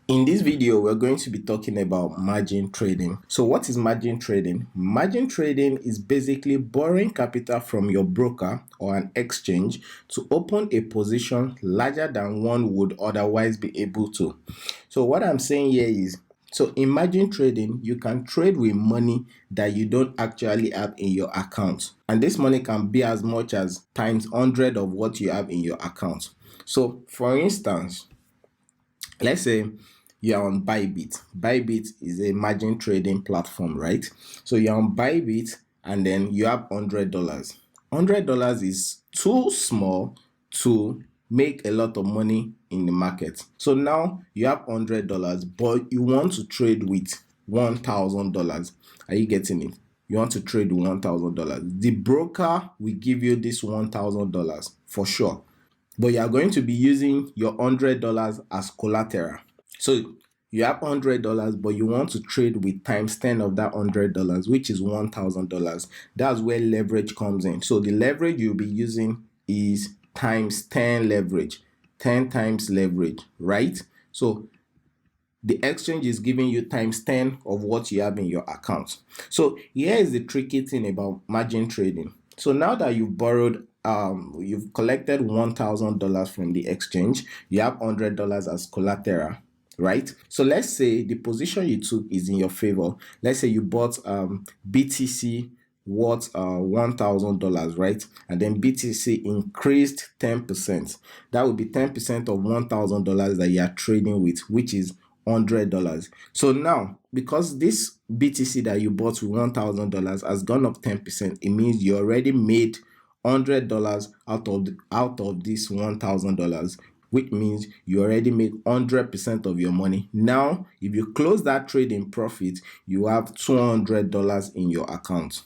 In this video, we're going to be talking about margin trading. So what is margin trading? Margin trading is basically borrowing capital from your broker or an exchange to open a position larger than one would otherwise be able to. So what I'm saying here is, so in margin trading, you can trade with money that you don't actually have in your account. And this money can be as much as times 100 of what you have in your account. So for instance, let's say you're on Bybit. Bybit is a margin trading platform, right? So you're on Bybit and then you have $100. $100 is too small to make a lot of money in the market. So now you have $100, but you want to trade with $1,000. Are you getting it? You want to trade with $1,000. The broker will give you this $1,000 for sure, but you are going to be using your $100 as collateral. So you have $100, but you want to trade with times 10 of that $100, which is $1,000. That's where leverage comes in. So the leverage you'll be using is times 10 leverage, 10 times leverage, right? So the exchange is giving you times 10 of what you have in your account. So here is the tricky thing about margin trading. So now that you've borrowed, you've collected $1,000 from the exchange, you have $100 as collateral, right? So let's say the position you took is in your favor. Let's say you bought BTC worth $1,000, right? And then BTC increased 10%. That would be 10% of $1,000 that you are trading with, which is $100. So now, because this BTC that you bought with $1,000 has gone up 10%, it means you already made $100 out of this $1,000, which means you already make 100% of your money. Now, if you close that trade in profit, you have $200 in your account.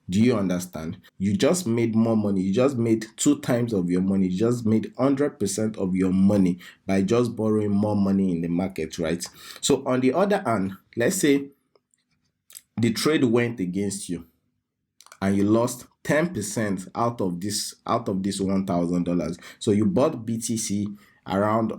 Do you understand? You just made more money. You just made 2 times of your money. You just made 100% of your money by just borrowing more money in the market, right? So on the other hand, let's say the trade went against you and you lost 10% out of this $1,000. So you bought BTC around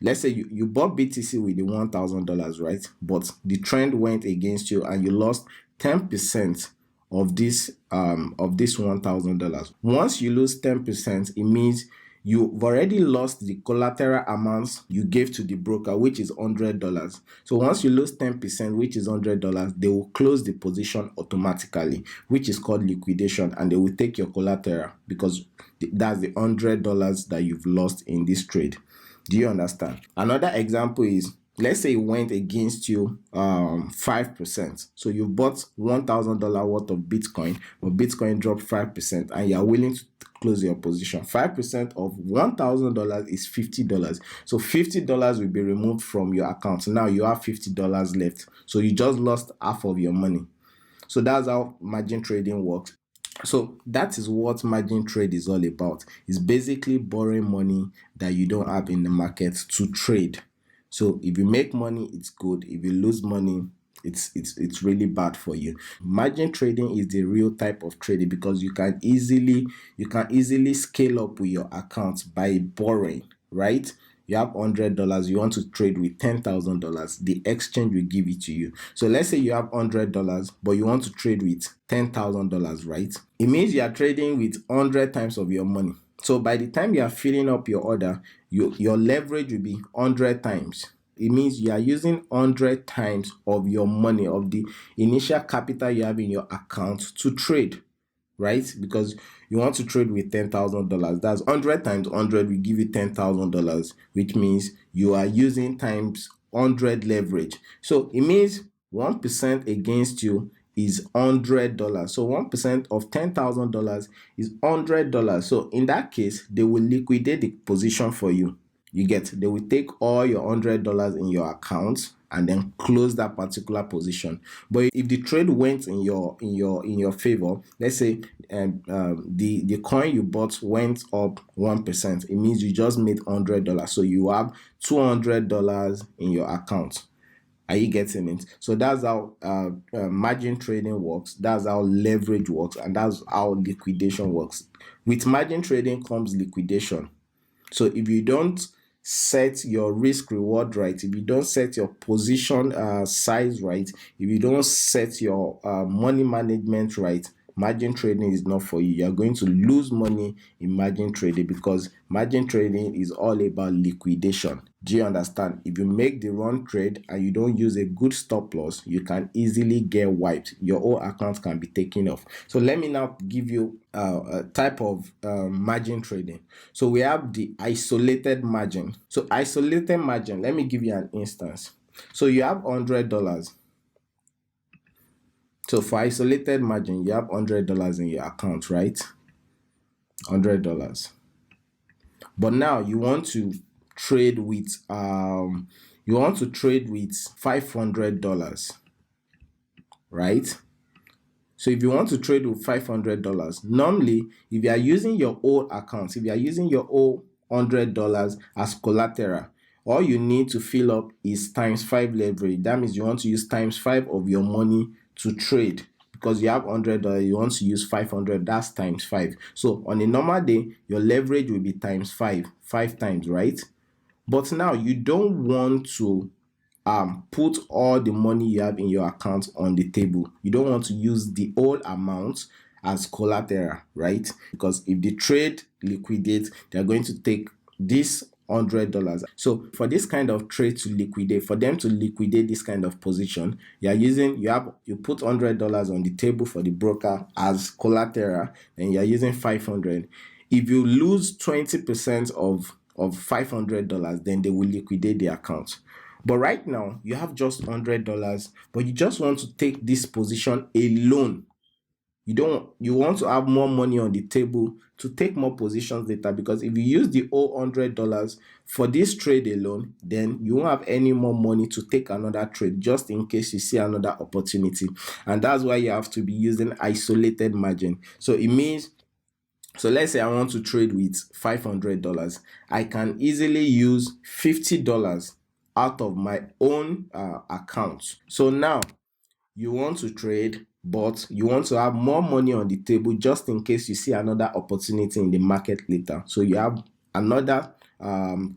let's say you bought BTC with the $1,000, right? But the trend went against you and you lost 10% of this $1,000. Once you lose 10%, it means you've already lost the collateral amounts you gave to the broker, which is $100. So once you lose 10%, which is $100, they will close the position automatically, which is called liquidation, and they will take your collateral because that's the $100 that you've lost in this trade. Do you understand? Another example is, let's say it went against you 5%. So you bought $1,000 worth of Bitcoin, but Bitcoin dropped 5%, and you are willing to close your position. 5% of $1,000 is $50. So $50 will be removed from your account. Now you have $50 left. So you just lost half of your money. So that's how margin trading works. So that is what margin trade is all about. It's basically borrowing money that you don't have in the market to trade. So if you make money, it's good. If you lose money, it's really bad for you. Margin trading is the real type of trading because you can easily scale up with your account by borrowing, right? You have $100, you want to trade with $10,000, the exchange will give it to you. So let's say you have $100, but you want to trade with $10,000, right? It means you are trading with 100 times of your money. So by the time you are filling up your order, your leverage will be 100 times. It means you are using 100 times of your money, of the initial capital you have in your account to trade, right? Because you want to trade with $10,000. That's 100 times 100 will give you $10,000, which means you are using times 100 leverage. So it means 1% against you is $100. So 1% of $10,000 is $100. So in that case, they will liquidate the position for you. You get, they will take all your $100 in your account and then close that particular position. But if the trade went in your favor, let's say the coin you bought went up 1%, it means you just made $100. So you have $200 in your account. Are you getting it? So that's how margin trading works. That's how leverage works, and that's how liquidation works. With margin trading comes liquidation. So if you don't set your risk reward right, if you don't set your position size right, if you don't set your money management right, margin trading is not for you. You're going to lose money in margin trading, because margin trading is all about liquidation. Do you understand? If you make the wrong trade and you don't use a good stop loss, you can easily get wiped. Your whole account can be taken off. So let me now give you a type of margin trading. So we have the isolated margin. So isolated margin, let me give you an instance. So you have $100. So for isolated margin, you have $100 in your account, right? $100. But now you want to trade with $500, right? So if you want to trade with $500, normally if you are using your old account, if you are using your old $100 as collateral, all you need to fill up is ×5 leverage. That means you want to use ×5 of your money to trade, because you have $100, you want to use 500, that's ×5. So on a normal day, your leverage will be ×5, 5 times, right? But now you don't want to put all the money you have in your account on the table. You don't want to use the whole amount as collateral, right? Because if the trade liquidates, they're going to take this $100. So for this kind of trade to liquidate, for them to liquidate this kind of position, you put $100 on the table for the broker as collateral, and you're using 500. If you lose 20% of $500, then they will liquidate the account. But right now you have just $100, but you just want to take this position alone. You want to have more money on the table to take more positions later, because if you use the whole $100 for this trade alone, then you won't have any more money to take another trade, just in case you see another opportunity. And that's why you have to be using isolated margin. So it means, so let's say I want to trade with $500. I can easily use $50 out of my own account. So now you want to trade, but you want to have more money on the table just in case you see another opportunity in the market later. So you have another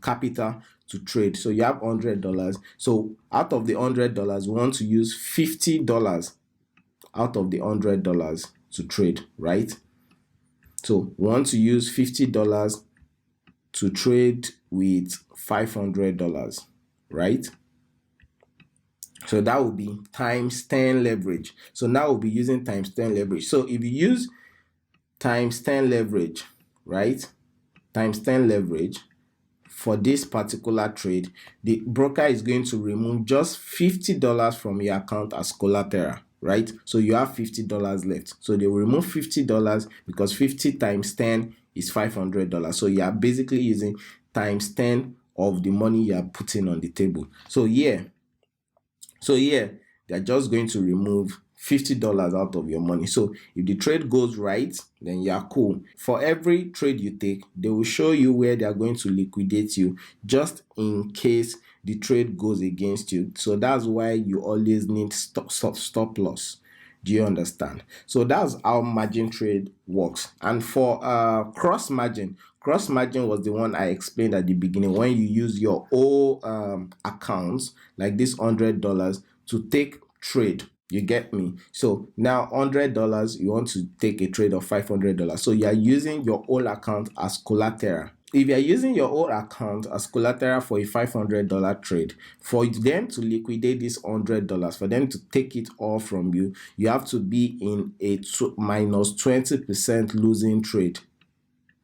capital to trade. So you have $100. So out of the $100, you want to use $50 out of the $100 to trade, right? So we want to use $50 to trade with $500, right? So that will be ×10 leverage. So now we'll be using ×10 leverage. So if you use ×10 leverage, right? ×10 leverage for this particular trade, the broker is going to remove just $50 from your account as collateral, right? So you have $50 left. So they will remove $50 because 50 times 10 is $500. So you are basically using ×10 of the money you are putting on the table. So they're just going to remove $50 out of your money. So if the trade goes right, then you're cool. For every trade you take, they will show you where they're going to liquidate you, just in case the trade goes against you. So that's why you always need stop loss. Do you understand? So that's how margin trade works. And for cross margin was the one I explained at the beginning, when you use your own accounts like this $100 to take trade. You get me? So now $100, you want to take a trade of $500. So you are using your old account as collateral. If you are using your old account as collateral for a $500 trade, for them to liquidate this $100, for them to take it all from you, you have to be in a minus 20% losing trade.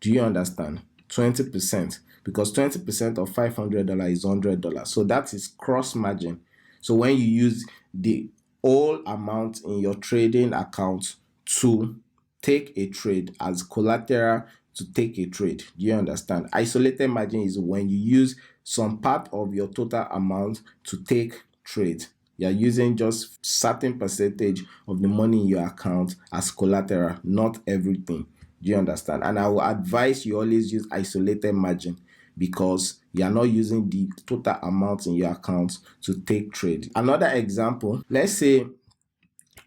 Do you understand? 20%, because 20% of $500 is $100. So that is cross margin. So when you use the whole amount in your trading account to take a trade as collateral to take a trade. Do you understand? Isolated margin is when you use some part of your total amount to take trade. You're using just certain percentage of the money in your account as collateral, not everything. Do you understand? And I will advise you always use isolated margin, because you are not using the total amount in your account to take trade. Another example, let's say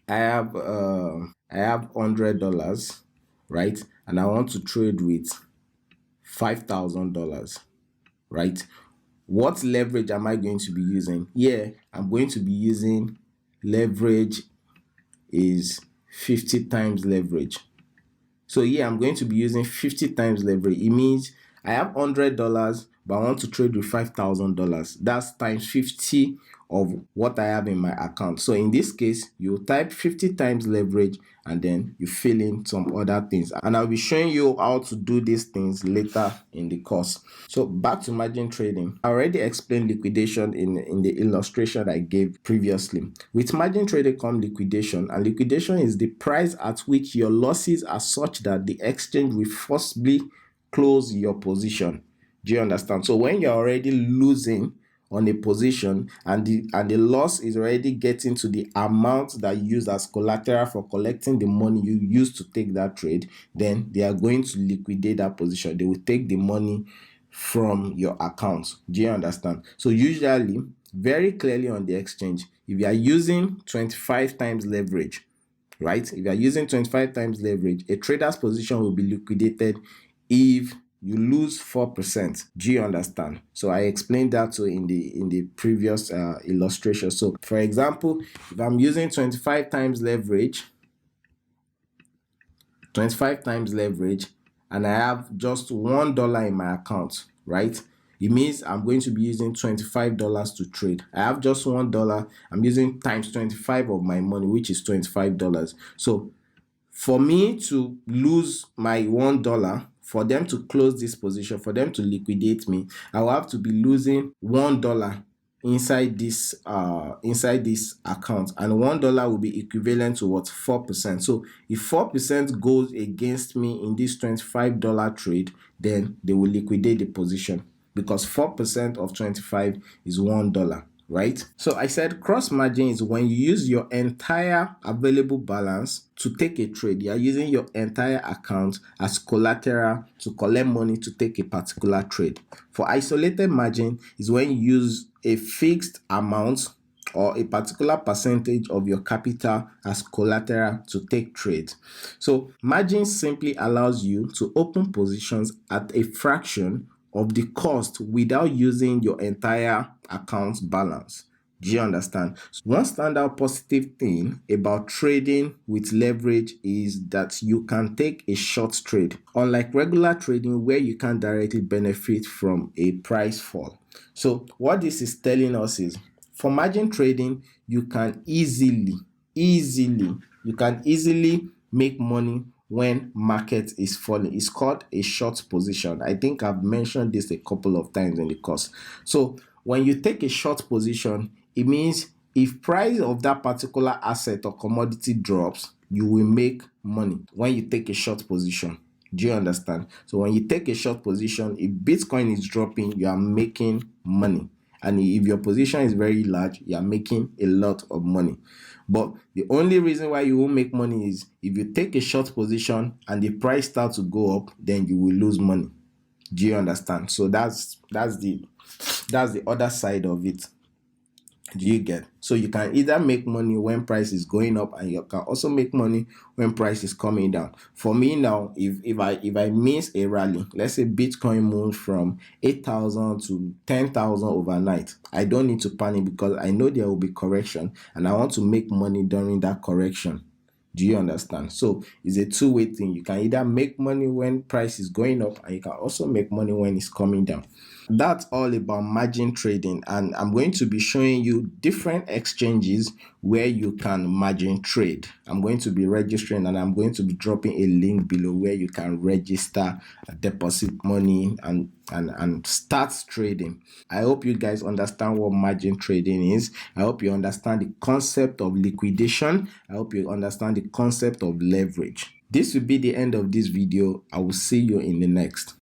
I have $100, right? And I want to trade with $5,000, right? What leverage am I going to be using? Here, I'm going to be using leverage is 50 times leverage. So here I'm going to be using 50 times leverage. It means I have $100, but I want to trade with $5,000. That's times 50 of what I have in my account. So in this case, you type 50 times leverage and then you fill in some other things. And I'll be showing you how to do these things later in the course. So back to margin trading. I already explained liquidation in the illustration I gave previously. With margin trading comes liquidation, and liquidation is the price at which your losses are such that the exchange will forcibly close your position. Do you understand? So when you're already losing on a position and the loss is already getting to the amount that you use as collateral for collecting the money you used to take that trade, then they are going to liquidate that position. They will take the money from your account. Do you understand? So usually, very clearly on the exchange, if you are using 25 times leverage, right? If you are using 25 times leverage, a trader's position will be liquidated if you lose 4%. Do you understand? So I explained that too in the previous illustration. So for example, if I'm using 25 times leverage, and I have just $1 in my account, right? It means I'm going to be using $25 to trade. I have just $1. I'm using times 25 of my money, which is $25. So for me to lose my $1, for them to close this position, for them to liquidate me, I will have to be losing $1 inside this account, and $1 will be equivalent to what? 4%. So if 4% goes against me in this $25 trade, then they will liquidate the position, because 4% of 25 is $1, right? So I said cross margin is when you use your entire available balance to take a trade. You are using your entire account as collateral to collect money to take a particular trade. For isolated margin is when you use a fixed amount or a particular percentage of your capital as collateral to take trades. So margin simply allows you to open positions at a fraction of the cost without using your entire account balance. Do you understand? One standout positive thing about trading with leverage is that you can take a short trade, unlike regular trading where you can directly benefit from a price fall. So what this is telling us is, for margin trading, you can easily make money when market is falling. It's called a short position. I think I've mentioned this a couple of times in the course. So when you take a short position, it means if price of that particular asset or commodity drops, you will make money when you take a short position. Do you understand? So when you take a short position, if Bitcoin is dropping, you are making money. And if your position is very large, you are making a lot of money. But the only reason why you won't make money is if you take a short position and the price starts to go up, then you will lose money. Do you understand? So that's the other side of it. Do you get? So you can either make money when price is going up, and you can also make money when price is coming down. For me now, if I miss a rally, let's say Bitcoin moves from 8,000 to 10,000 overnight, I don't need to panic, because I know there will be correction and I want to make money during that correction. Do you understand? So it's a two-way thing. You can either make money when price is going up, and you can also make money when it's coming down. That's all about margin trading, and I'm going to be showing you different exchanges where you can margin trade. I'm going to be registering, and I'm going to be dropping a link below where you can register, deposit money, and start trading. I hope you guys understand what margin trading is. I hope you understand the concept of liquidation. I hope you understand the concept of leverage. This will be the end of this video. I will see you in the next.